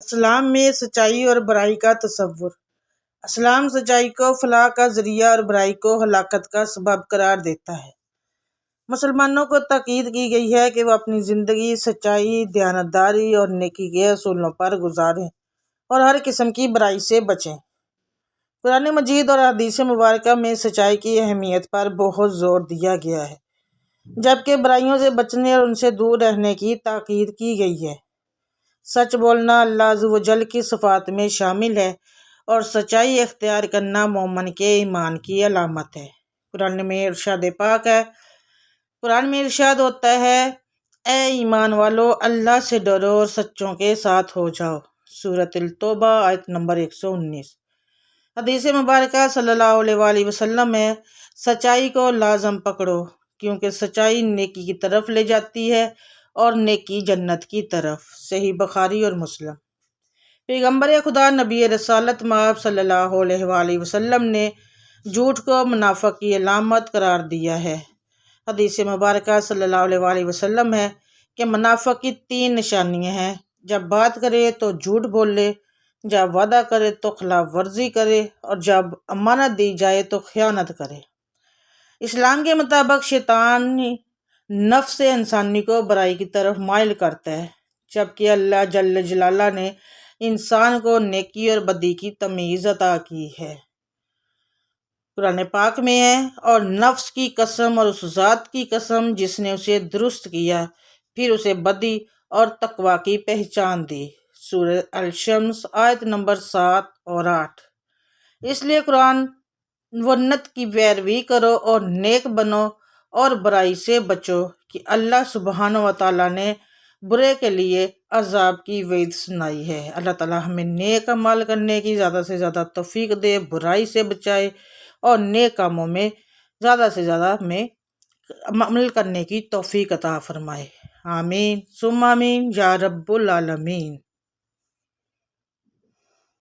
اسلام میں سچائی اور برائی کا تصور۔ اسلام سچائی کو فلاح کا ذریعہ اور برائی کو ہلاکت کا سبب قرار دیتا ہے۔ مسلمانوں کو تاکید کی گئی ہے کہ وہ اپنی زندگی سچائی، دیانتداری اور نیکی کے اصولوں پر گزاریں اور ہر قسم کی برائی سے بچیں۔ قرآن مجید اور احادیث مبارکہ میں سچائی کی اہمیت پر بہت زور دیا گیا ہے، جبکہ برائیوں سے بچنے اور ان سے دور رہنے کی تاکید کی گئی ہے۔ سچ بولنا اللہ عز و جل کی صفات میں شامل ہے اور سچائی اختیار کرنا مومن کے ایمان کی علامت ہے۔ قرآن میں ارشاد پاک ہے، قرآن میں ارشاد ہوتا ہے، اے ایمان والو اللہ سے ڈرو اور سچوں کے ساتھ ہو جاؤ۔ سورۃ التوبہ آیت نمبر 119۔ حدیث مبارکہ صلی اللہ علیہ وآلہ وسلم میں سچائی کو لازم پکڑو، کیونکہ سچائی نیکی کی طرف لے جاتی ہے اور نیکی جنت کی طرف۔ صحیح بخاری اور مسلم۔ پیغمبر خدا نبی رسالت مآب صلی اللہ علیہ وآلہ وسلم نے جھوٹ کو منافق کی علامت قرار دیا ہے۔ حدیث مبارکہ صلی اللہ علیہ وآلہ وسلم ہے کہ منافق کی 3 نشانیاں ہیں، جب بات کرے تو جھوٹ بولے، جب وعدہ کرے تو خلاف ورزی کرے اور جب امانت دی جائے تو خیانت کرے۔ اسلام کے مطابق شیطان نفس انسانی کو برائی کی طرف مائل کرتا ہے، جبکہ اللہ جل جلالہ نے انسان کو نیکی اور بدی کی تمیز عطا کی ہے۔ قرآن پاک میں ہے، اور نفس کی قسم اور اس ذات کی قسم جس نے اسے درست کیا، پھر اسے بدی اور تقوی کی پہچان دی۔ سورہ الشمس آیت نمبر 7 اور 8۔ اس لیے قرآن ونت کی پیروی کرو اور نیک بنو اور برائی سے بچو کہ اللہ سبحانہ وتعالیٰ نے برے کے لیے عذاب کی وعید سنائی ہے۔ اللہ تعالیٰ ہمیں نیک عمل کرنے کی زیادہ سے زیادہ توفیق دے، برائی سے بچائے اور نیک کاموں میں زیادہ سے زیادہ ہمیں عمل کرنے کی توفیق عطا فرمائے۔ آمین ثم آمین یا رب العالمین۔